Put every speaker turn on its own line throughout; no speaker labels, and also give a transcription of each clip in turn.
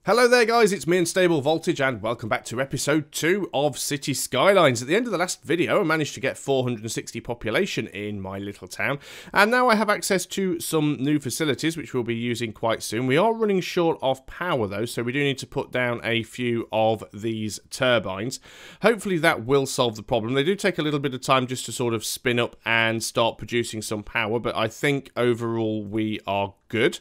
Hello there guys, it's me Unstable Voltage and welcome back to episode 2 of City Skylines. At the end of the last video I managed to get 460 population in my little town, and now I have access to some new facilities which we'll be using quite soon. We are running short of power though, so we do need to put down a few of these turbines. Hopefully that will solve the problem. They do take a little bit of time just to sort of spin up and start producing some power, but I think overall we are good.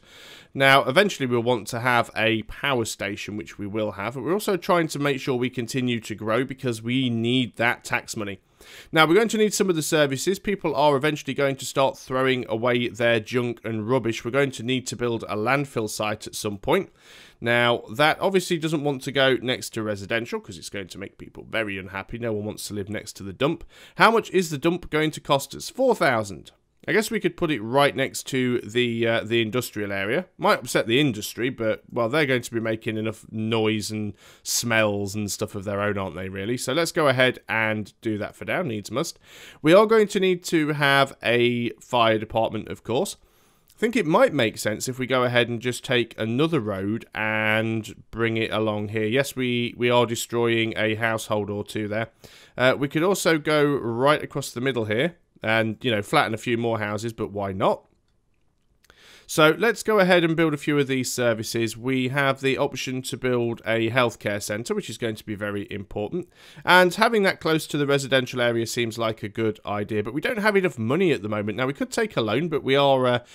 Now, eventually we'll want to have a power station, which we will have, but we're also trying to make sure we continue to grow because we need that tax money. Now, we're going to need some of the services. People are eventually going to start throwing away their junk and rubbish. We're going to need to build a landfill site at some point. Now, that obviously doesn't want to go next to residential because it's going to make people very unhappy. No one wants to live next to the dump. How much is the dump going to cost us? 4,000. I guess we could put it right next to the industrial area. Might upset the industry, but, well, they're going to be making enough noise and smells and stuff of their own, aren't they, really? So let's go ahead and do that for now, needs must. We are going to need to have a fire department, of course. I think it might make sense if we go ahead and just take another road and bring it along here. Yes, we are destroying a household or two there. We could also go right across the middle here and, you know, flatten a few more houses, but why not? So let's go ahead and build a few of these services. We have the option to build a healthcare centre, which is going to be very important. And having that close to the residential area seems like a good idea, but we don't have enough money at the moment. Now, we could take a loan, but we are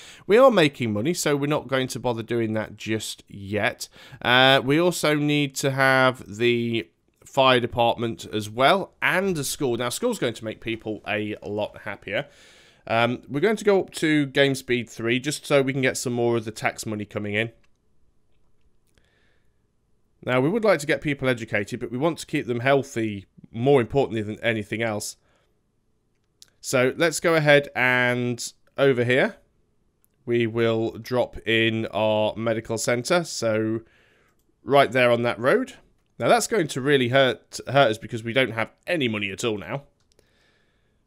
making money, so we're not going to bother doing that just yet. We also need to have the fire department as well, and a school. Now, school's going to make people a lot happier. We're going to go up to game speed 3 just so we can get some more of the tax money coming in. Now, we would like to get people educated, but we want to keep them healthy more importantly than anything else. So let's go ahead and over here we will drop in our medical centre, so right there on that road. Now, that's going to really hurt us because we don't have any money at all now.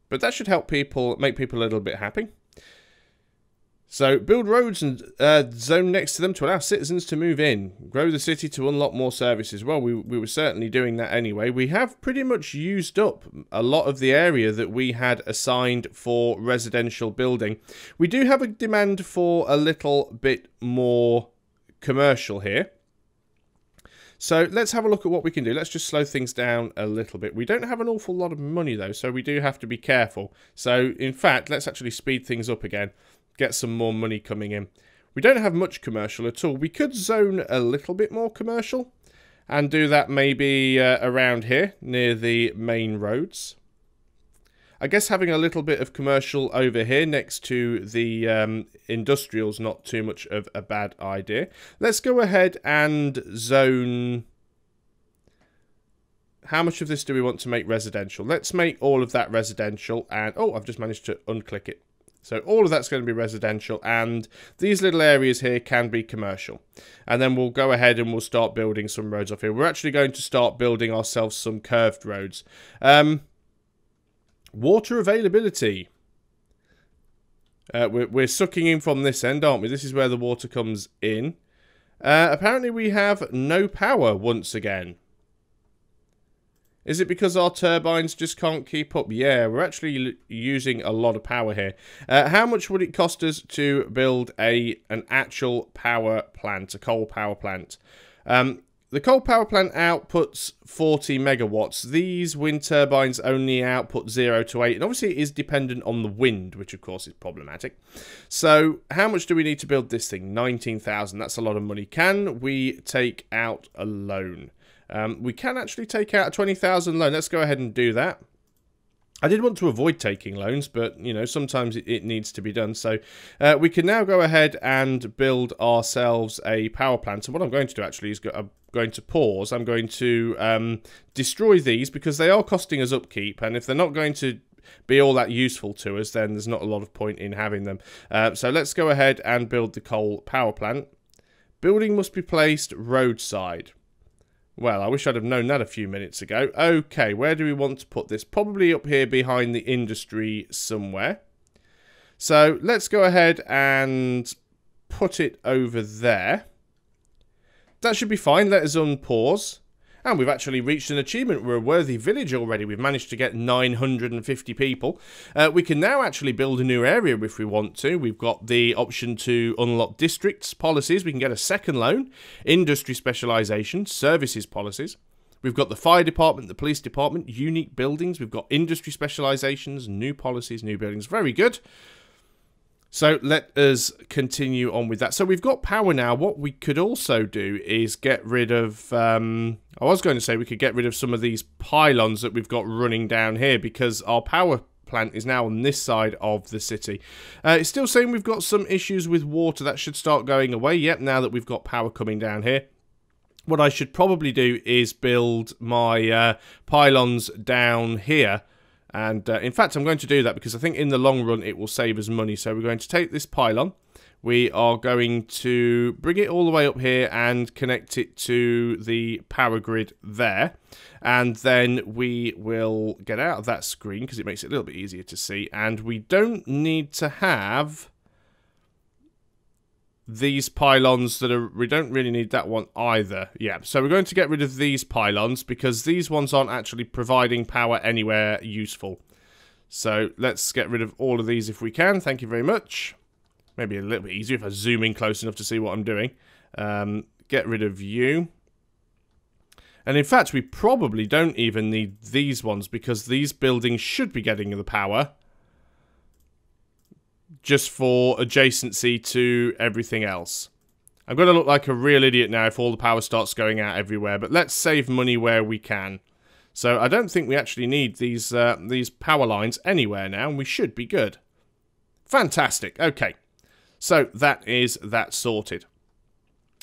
But that should help people, make people a little bit happy. So, build roads and zone next to them to allow citizens to move in. Grow the city to unlock more services. Well, we were certainly doing that anyway. We have pretty much used up a lot of the area that we had assigned for residential building. We do have a demand for a little bit more commercial here. So let's have a look at what we can do. Let's just slow things down a little bit. We don't have an awful lot of money though, so we do have to be careful. So in fact, let's actually speed things up again, get some more money coming in. We don't have much commercial at all. We could zone a little bit more commercial and do that maybe around here near the main roads. I guess having a little bit of commercial over here next to the industrial's not too much of a bad idea. Let's go ahead and zone. How much of this do we want to make residential? Let's make all of that residential, and oh, I've just managed to unclick it. So all of that's going to be residential, and these little areas here can be commercial. And then we'll go ahead and we'll start building some roads off here. We're actually going to start building ourselves some curved roads. Water availability. We're sucking in from this end, aren't we? This is where the water comes in. Apparently we have no power once again. Is it because our turbines just can't keep up? Yeah, we're actually using a lot of power here. How much would it cost us to build an actual power plant, a coal power plant? The coal power plant outputs 40 megawatts. These wind turbines only output 0 to 8. And obviously it is dependent on the wind, which of course is problematic. So how much do we need to build this thing? 19,000. That's a lot of money. Can we take out a loan? We can actually take out a 20,000 loan. Let's go ahead and do that. I did want to avoid taking loans, but, you know, sometimes it needs to be done. So we can now go ahead and build ourselves a power plant. And what I'm going to do actually is I'm going to pause. I'm going to destroy these because they are costing us upkeep. And if they're not going to be all that useful to us, then there's not a lot of point in having them. So let's go ahead and build the coal power plant. Building must be placed roadside. Well, I wish I'd have known that a few minutes ago. Okay, where do we want to put this? Probably up here behind the industry somewhere. So let's go ahead and put it over there. that should be fine. Let us unpause. And we've actually reached an achievement. We're a worthy village already. We've managed to get 950 people. We can now actually build a new area if we want to. We've got the option to unlock districts policies. We can get a second loan, industry specialisation, services policies. We've got the fire department, the police department, unique buildings. We've got industry specialisations, new policies, new buildings. Very good. So let us continue on with that. So we've got power now. What we could also do is get rid of... I was going to say we could get rid of some of these pylons that we've got running down here because our power plant is now on this side of the city. It's still saying we've got some issues with water. That should start going away. Yep, now that we've got power coming down here. What I should probably do is build my pylons down here. And in fact, I'm going to do that because I think in the long run it will save us money. So we're going to take this pylon. We are going to bring it all the way up here and connect it to the power grid there. And then we will get out of that screen because it makes it a little bit easier to see. And we don't need to have these pylons that are... We don't really need that one either. Yeah, so we're going to get rid of these pylons because these ones aren't actually providing power anywhere useful. So let's get rid of all of these if we can. Thank you very much. Maybe a little bit easier if I zoom in close enough to see what I'm doing. Get rid of you. And in fact, we probably don't even need these ones because these buildings should be getting the power just for adjacency to everything else. I'm going to look like a real idiot now if all the power starts going out everywhere, but let's save money where we can. So I don't think we actually need these power lines anywhere now, and we should be good. Fantastic. Okay. So that is that sorted.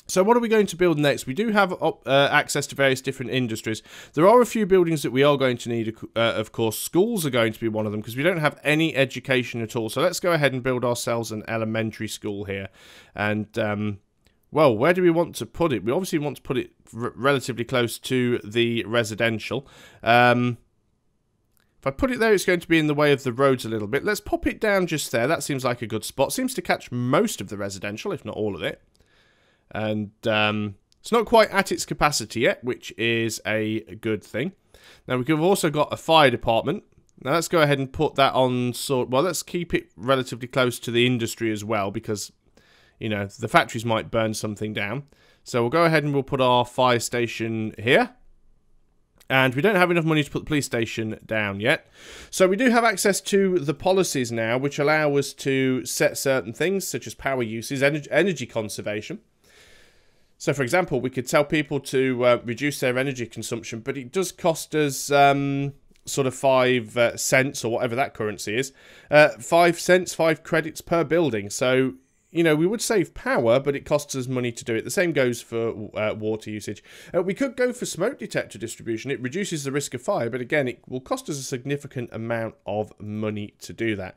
So what are we going to build next? We do have access to various different industries. There are a few buildings that we are going to need, of course. Schools are going to be one of them because we don't have any education at all. So let's go ahead and build ourselves an elementary school here. And, well, where do we want to put it? We obviously want to put it relatively close to the residential. If I put it there, it's going to be in the way of the roads a little bit. Let's pop it down just there. That seems like a good spot. Seems to catch most of the residential, if not all of it. And it's not quite at its capacity yet, which is a good thing. Now, we've also got a fire department. Now, let's go ahead and put that on well, let's keep it relatively close to the industry as well, because, you know, the factories might burn something down. So we'll go ahead and we'll put our fire station here. And we don't have enough money to put the police station down yet. So we do have access to the policies now, which allow us to set certain things, such as power uses, energy conservation. So, for example, we could tell people to reduce their energy consumption, but it does cost us sort of 5 cents or whatever that currency is. 5 cents, 5 credits per building. So, you know, we would save power, but it costs us money to do it. The same goes for water usage. We could go for smoke detector distribution. It reduces the risk of fire, but again, it will cost us a significant amount of money to do that.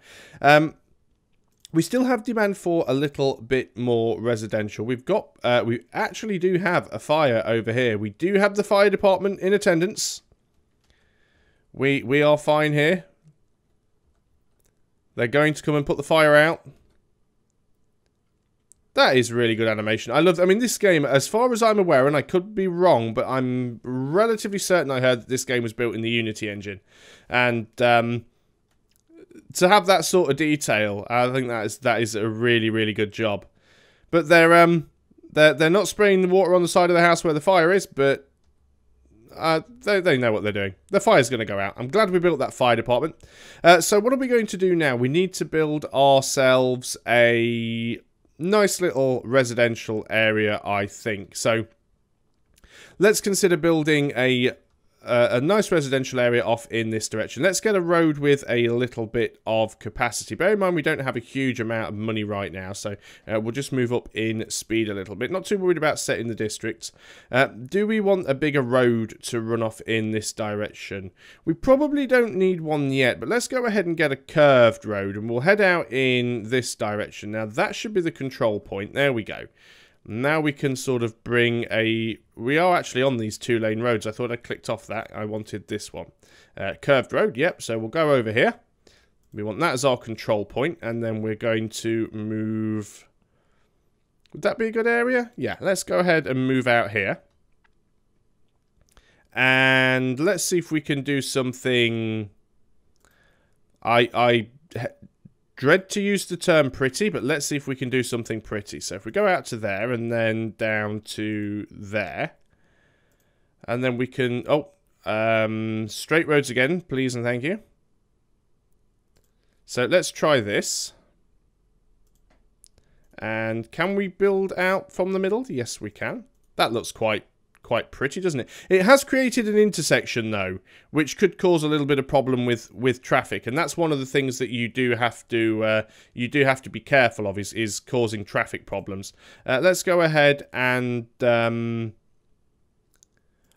We still have demand for a little bit more residential. We've got, we actually do have a fire over here. We do have the fire department in attendance. We are fine here. They're going to come and put the fire out. That is really good animation. I mean, this game, as far as I'm aware, and I could be wrong, but I'm relatively certain I heard that this game was built in the Unity engine. And, to have that sort of detail, I think that is a really, really good job. But they're not spraying the water on the side of the house where the fire is, but they know what they're doing. The fire's going to go out. I'm glad we built that fire department. So what are we going to do now? We need to build ourselves a nice little residential area, I think. So let's consider building a nice residential area off in this direction. Let's get a road with a little bit of capacity. Bear in mind, we don't have a huge amount of money right now, so we'll just move up in speed a little bit. Not too worried about setting the districts. Do we want a bigger road to run off in this direction? We probably don't need one yet, but let's go ahead and get a curved road, and we'll head out in this direction. Now, that should be the control point. There we go. Now we can sort of bring a... We are actually on these 2-lane roads. I thought I clicked off that. I wanted this one. Curved road, yep. So we'll go over here. We want that as our control point. And then we're going to move Would that be a good area? Yeah, let's go ahead and move out here. And let's see if we can do something... I dread to use the term pretty, but let's see if we can do something pretty. So if we go out to there and then down to there, and then we can... Oh, straight roads again, please and thank you. So let's try this. And can we build out from the middle? Yes, we can. That looks quite pretty, doesn't it? It has created an intersection, though, which could cause a little bit of problem with traffic, and that's one of the things that you do have to be careful of is causing traffic problems. Let's go ahead and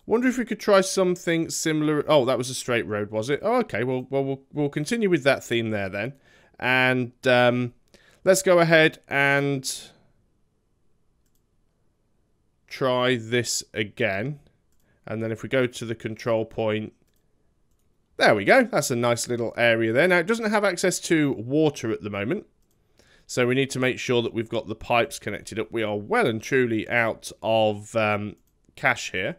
wonder if we could try something similar. Oh, that was a straight road, was it? Oh, okay. Well, we'll continue with that theme there then, and let's go ahead and try this again. And then if we go to the control point, there we go. That's a nice little area there. Now, it doesn't have access to water at the moment, so we need to make sure that we've got the pipes connected up. We are well and truly out of cash here.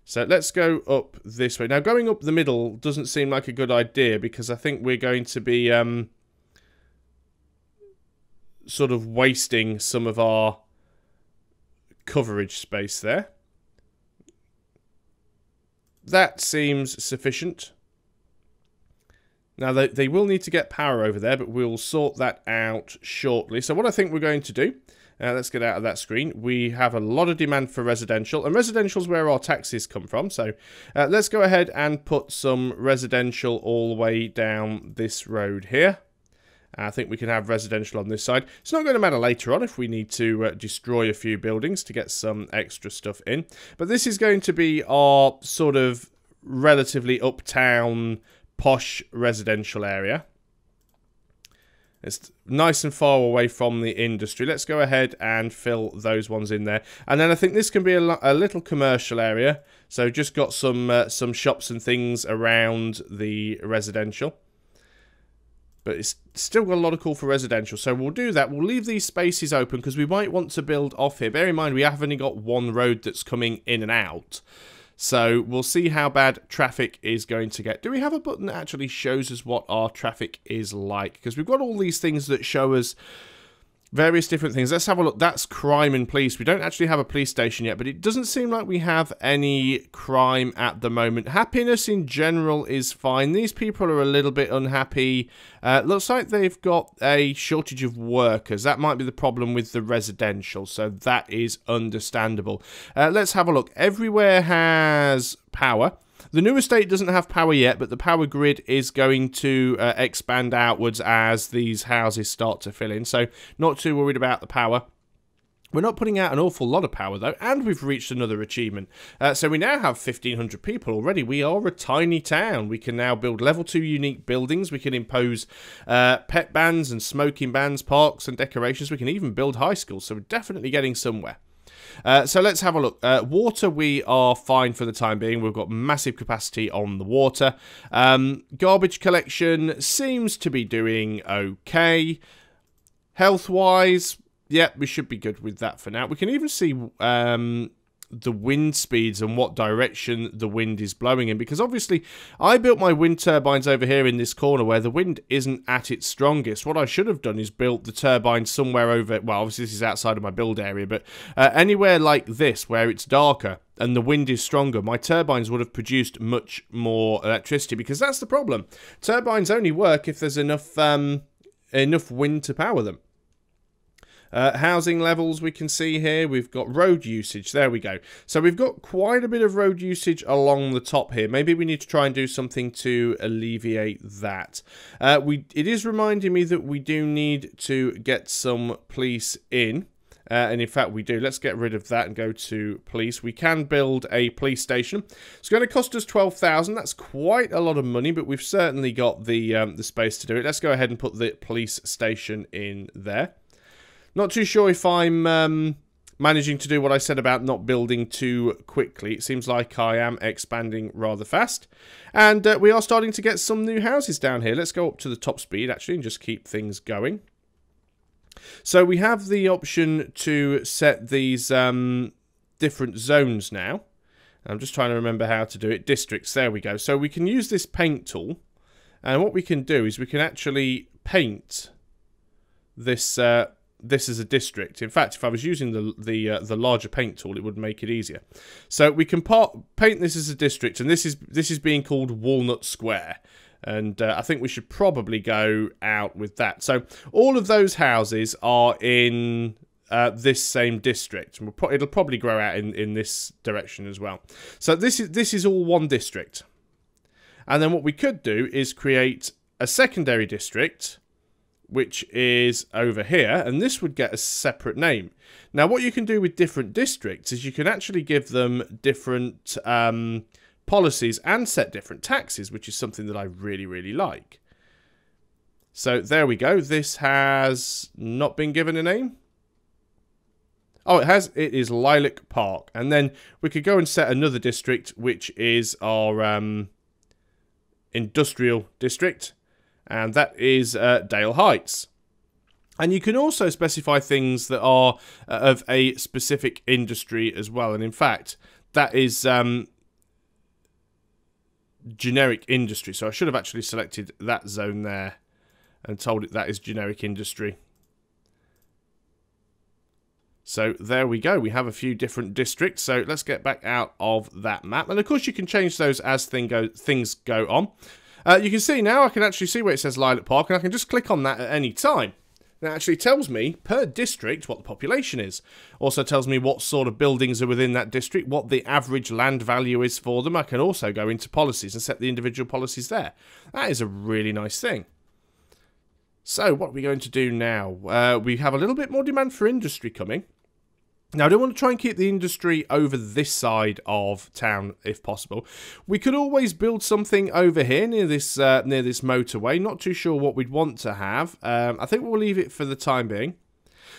So let's go up this way. Now, going up the middle doesn't seem like a good idea because I think we're going to be sort of wasting some of our coverage space there. That seems sufficient. Now, they will need to get power over there, but we'll sort that out shortly. So what I think we're going to do, let's get out of that screen. We have a lot of demand for residential, and residential is where our taxes come from. So let's go ahead and put some residential all the way down this road here. I think we can have residential on this side. It's not going to matter later on if we need to destroy a few buildings to get some extra stuff in. But this is going to be our sort of relatively uptown, posh residential area. It's nice and far away from the industry. Let's go ahead and fill those ones in there. And then I think this can be a little commercial area. So just got some shops and things around the residential. But it's still got a lot of call for residential. So we'll do that. We'll leave these spaces open because we might want to build off here. Bear in mind, we have only got one road that's coming in and out. So we'll see how bad traffic is going to get. Do we have a button that actually shows us what our traffic is like? Because we've got all these things that show us various different things. Let's have a look. That's crime and police. We don't actually have a police station yet, but it doesn't seem like we have any crime at the moment. Happiness in general is fine. These people are a little bit unhappy. Looks like they've got a shortage of workers. That might be the problem with the residential, so that is understandable. Let's have a look. Everywhere has power. The new estate doesn't have power yet, but the power grid is going to expand outwards as these houses start to fill in. So not too worried about the power. We're not putting out an awful lot of power, though, and we've reached another achievement. So we now have 1,500 people already. We are a tiny town. We can now build level 2 unique buildings. We can impose pet bans and smoking bans, parks and decorations. We can even build high schools, so we're definitely getting somewhere. So let's have a look. Water, we are fine for the time being. We've got massive capacity on the water. Garbage collection seems to be doing okay. Health-wise, yeah, we should be good with that for now. We can even see the wind speeds and what direction the wind is blowing in, because obviously I built my wind turbines over here in this corner where the wind isn't at its strongest. What I should have done is built the turbines somewhere over, well, obviously this is outside of my build area, but anywhere like this where it's darker and the wind is stronger, my turbines would have produced much more electricity, because that's the problem. Turbines only work if there's enough wind to power them. Housing levels we can see here. We've got road usage. There we go. So we've got quite a bit of road usage along the top here. Maybe we need to try and do something to alleviate that. It is reminding me that we do need to get some police in. And in fact we do. Let's get rid of that and go to police. We can build a police station. It's going to cost us 12,000. That's quite a lot of money, but we've certainly got the space to do it. Let's go ahead and put the police station in there. Not too sure if I'm managing to do what I said about not building too quickly. It seems like I am expanding rather fast. And we are starting to get some new houses down here. Let's go up to the top speed, actually, and just keep things going. So we have the option to set these different zones now. I'm just trying to remember how to do it. Districts, there we go. So we can use this paint tool, and what we can do is we can actually paint this this as a district. In fact, if I was using the larger paint tool, it would make it easier. So we can paint this as a district, and this is being called Walnut Square. And I think we should probably go out with that. So all of those houses are in this same district. It'll probably grow out in this direction as well. So this is all one district. And then what we could do is create a secondary district, which is over here, and this would get a separate name. Now, what you can do with different districts is you can actually give them different policies and set different taxes, which is something that I really, really like. So there we go. This has not been given a name. Oh, it has. It is Lilac Park. And then we could go and set another district, which is our industrial district. And that is Dale Heights. And you can also specify things that are of a specific industry as well. And in fact, that is generic industry. So I should have actually selected that zone there and told it that is generic industry. So there we go. We have a few different districts. So let's get back out of that map. And of course you can change those as things go on. You can see now I can actually see where it says Lilac Park, and I can just click on that at any time. It actually tells me per district what the population is. Also tells me what sort of buildings are within that district, what the average land value is for them. I can also go into policies and set the individual policies there. That is a really nice thing. So what are we going to do now? We have a little bit more demand for industry coming. Now, I don't want to try and keep the industry over this side of town, if possible. We could always build something over here near this motorway. Not too sure what we'd want to have. I think we'll leave it for the time being.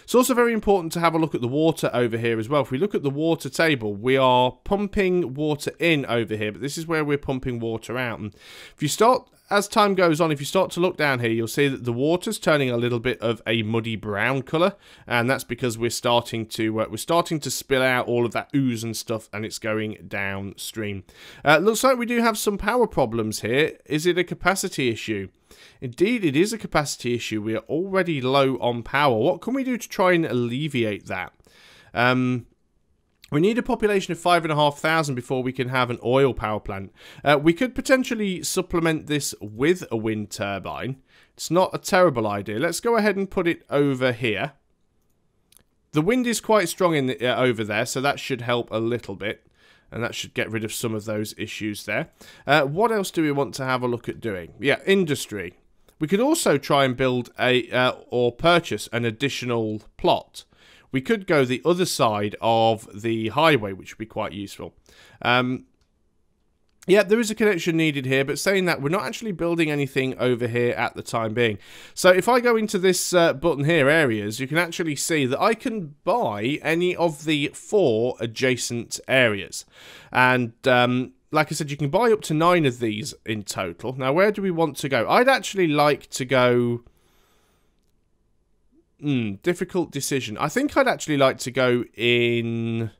It's also very important to have a look at the water over here as well. If we look at the water table, we are pumping water in over here, but this is where we're pumping water out. And if you start, as time goes on, if you start to look down here, you'll see that the water's turning a little bit of a muddy brown colour, and that's because we're starting to spill out all of that ooze and stuff, and it's going downstream. Looks like we do have some power problems here. Is it a capacity issue? Indeed, it is a capacity issue. We are already low on power. What can we do to try and alleviate that? We need a population of 5,500 before we can have an oil power plant. We could potentially supplement this with a wind turbine. It's not a terrible idea. Let's go ahead and put it over here. The wind is quite strong over there, so that should help a little bit. And that should get rid of some of those issues there. What else do we want to have a look at doing? Yeah, industry. We could also try and build or purchase an additional plot. We could go the other side of the highway, which would be quite useful. Yeah, there is a connection needed here, but saying that, we're not actually building anything over here at the time being. So if I go into this button here, areas, you can actually see that I can buy any of the 4 adjacent areas. And like I said, you can buy up to 9 of these in total. Now, where do we want to go? I'd actually like to go... difficult decision. I think I'd actually like to go in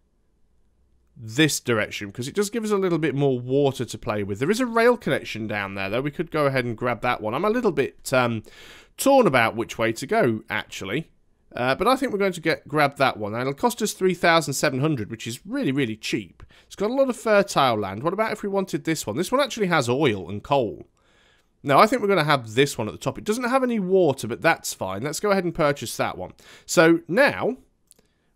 this direction, because it does give us a little bit more water to play with. There is a rail connection down there, though. We could go ahead and grab that one. I'm a little bit torn about which way to go, actually. But I think we're going to grab that one. And it'll cost us 3,700, which is really, really cheap. It's got a lot of fertile land. What about if we wanted this one? This one actually has oil and coal. No, I think we're going to have this one at the top. It doesn't have any water, but that's fine. Let's go ahead and purchase that one. So now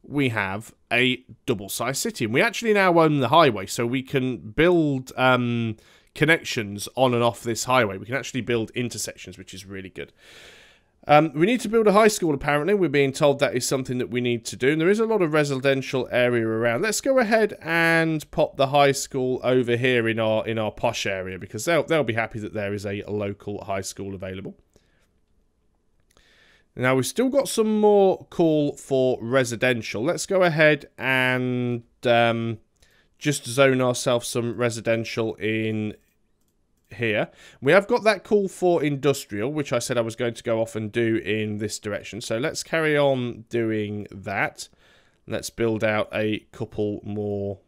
we have a double-sized city. And we actually now own the highway, so we can build connections on and off this highway. We can actually build intersections, which is really good. We need to build a high school, apparently. We're being told that is something that we need to do. And there is a lot of residential area around. Let's go ahead and pop the high school over here in our posh area, because they'll be happy that there is a local high school available. Now, we've still got some more call for residential. Let's go ahead and just zone ourselves some residential in here. We have got that call for industrial, which I said I was going to go off and do in this direction. So let's carry on doing that. Let's build out a couple more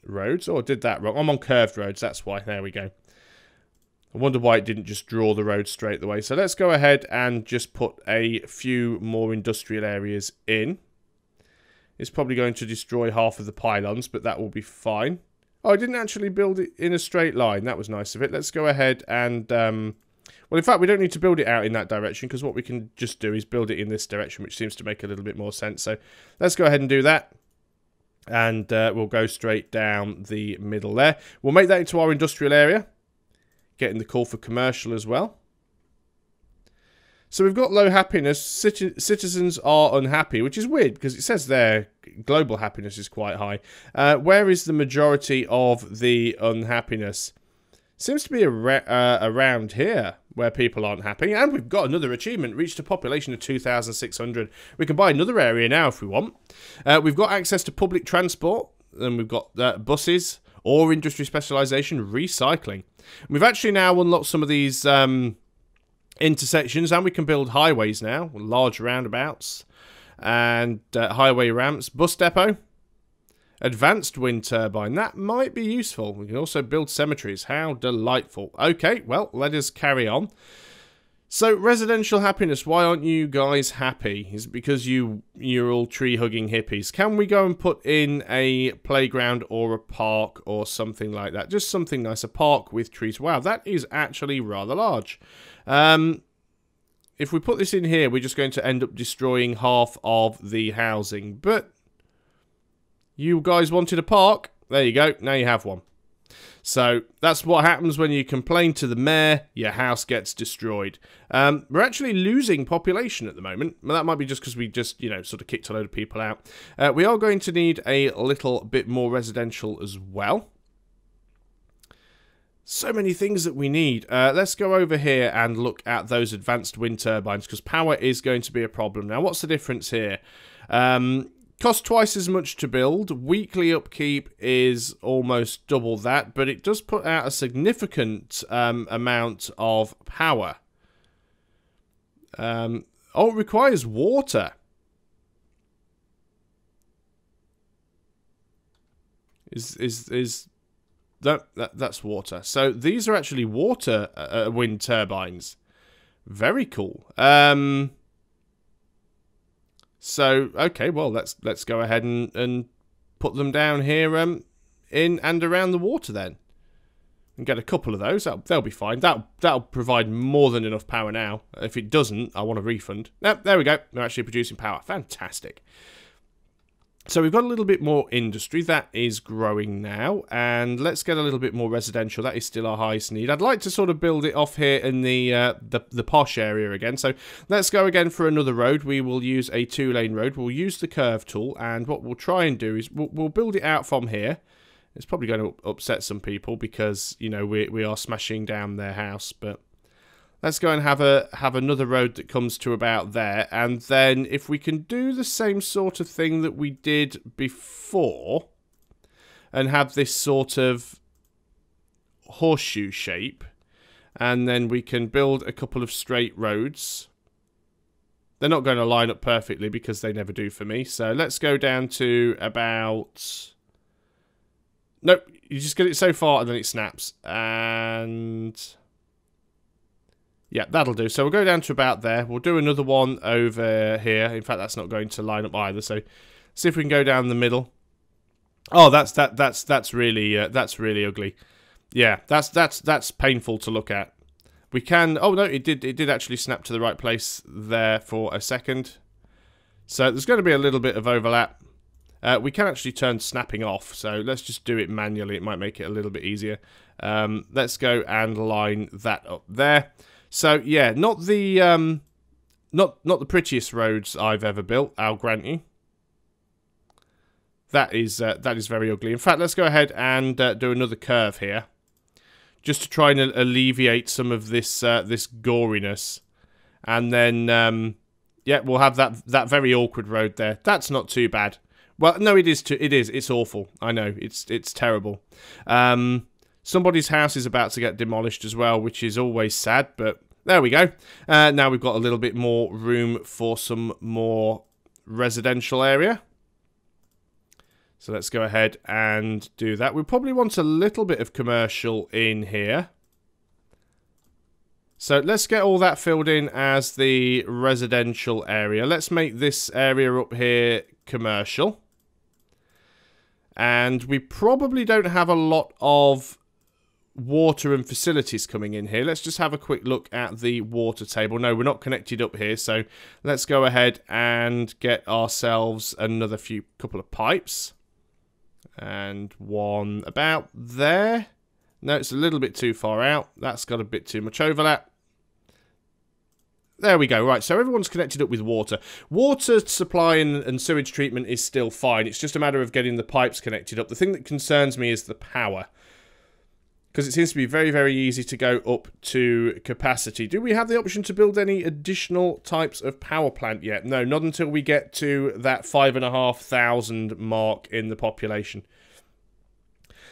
roads. Oh, I did that wrong. I'm on curved roads, that's why. There we go. I wonder why it didn't just draw the road straight the way. So let's go ahead and just put a few more industrial areas in. It's probably going to destroy half of the pylons, but that will be fine. Oh, I didn't actually build it in a straight line. That was nice of it. Let's go ahead and... well, in fact, we don't need to build it out in that direction, because what we can just do is build it in this direction, which seems to make a little bit more sense. So let's go ahead and do that. And we'll go straight down the middle there. We'll make that into our industrial area. Getting the call for commercial as well. So we've got low happiness. Citizens are unhappy, which is weird because it says their global happiness is quite high. Where is the majority of the unhappiness? Seems to be around here where people aren't happy. And we've got another achievement. Reached a population of 2,600. We can buy another area now if we want. We've got access to public transport. And we've got buses, or industry specialisation, recycling. We've actually now unlocked some of these... intersections, and we can build highways now, large roundabouts and highway ramps, bus depot, advanced wind turbine. That might be useful. We can also build cemeteries. How delightful. Okay, well, let us carry on. So, residential happiness. Why aren't you guys happy? Is it because you're all tree-hugging hippies? Can we go and put in a playground or a park or something like that? Just something nice. A park with trees. Wow, that is actually rather large. If we put this in here, we're just going to end up destroying half of the housing. But you guys wanted a park. There you go. Now you have one. So that's what happens when you complain to the mayor. Your house gets destroyed. We're actually losing population at the moment. Well, that might be just because we just, you know, sort of kicked a load of people out. We are going to need a little bit more residential as well. So many things that we need. Let's go over here and look at those advanced wind turbines, because power is going to be a problem. Now, what's the difference here? Cost twice as much to build. Weekly upkeep is almost double that, but it does put out a significant amount of power. Oh, it requires water. That's water. So these are actually water wind turbines. Very cool. So okay, well let's go ahead and put them down here in and around the water then, and get a couple of those. They'll be fine. That'll provide more than enough power now. If it doesn't, I want a refund. Nope, there we go. They're actually producing power. Fantastic. So we've got a little bit more industry. That is growing now. And let's get a little bit more residential. That is still our highest need. I'd like to sort of build it off here in the posh area again. So let's go again for another road. We will use a 2-lane road. We'll use the curve tool. And what we'll try and do is we'll build it out from here. It's probably going to upset some people because, you know, we are smashing down their house. But let's go and have another road that comes to about there. And then if we can do the same sort of thing that we did before and have this sort of horseshoe shape, and then we can build a couple of straight roads. They're not going to line up perfectly because they never do for me. So let's go down to about... Nope, you just get it so far and then it snaps. And... yeah, that'll do. So we'll go down to about there. We'll do another one over here. In fact, that's not going to line up either. So see if we can go down the middle. Oh, that's really ugly. Yeah, that's painful to look at. We can. Oh no, it did actually snap to the right place there for a second. So there's going to be a little bit of overlap. We can actually turn snapping off. So let's just do it manually. It might make it a little bit easier. Let's go and line that up there. So yeah, not the prettiest roads I've ever built, I'll grant you. That is very ugly. In fact, let's go ahead and do another curve here, just to try and alleviate some of this this goriness, and then yeah, we'll have that very awkward road there. That's not too bad. Well, no, it is. It's awful. I know it's terrible. Somebody's house is about to get demolished as well, which is always sad, but there we go. Now we've got a little bit more room for some more residential area. So let's go ahead and do that. We probably want a little bit of commercial in here. So let's get all that filled in as the residential area. Let's make this area up here commercial. And we probably don't have a lot of water and facilities coming in here. Let's just have a quick look at the water table. No, we're not connected up here, so let's go ahead and get ourselves another couple of pipes. And one about there. No, it's a little bit too far out. That's got a bit too much overlap. There we go. Right, so everyone's connected up with water. Water supply and sewage treatment is still fine. It's just a matter of getting the pipes connected up. The thing that concerns me is the power, because it seems to be very, very easy to go up to capacity. Do we have the option to build any additional types of power plant yet? No, not until we get to that 5,500 mark in the population.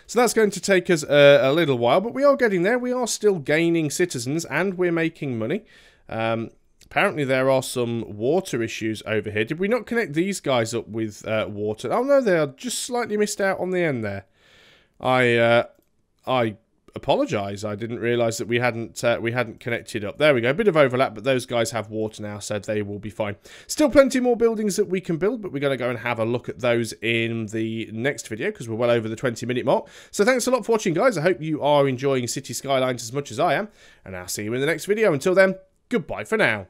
So that's going to take us a little while, but we are getting there. We are still gaining citizens, and we're making money. Apparently there are some water issues over here. Did we not connect these guys up with water? Oh no, they are just slightly missed out on the end there. I apologise. I didn't realise that we hadn't connected up. There we go. A bit of overlap, but those guys have water now, so they will be fine. Still plenty more buildings that we can build, but we're going to go and have a look at those in the next video, because we're well over the 20-minute mark. So thanks a lot for watching, guys. I hope you are enjoying City Skylines as much as I am, and I'll see you in the next video. Until then, goodbye for now.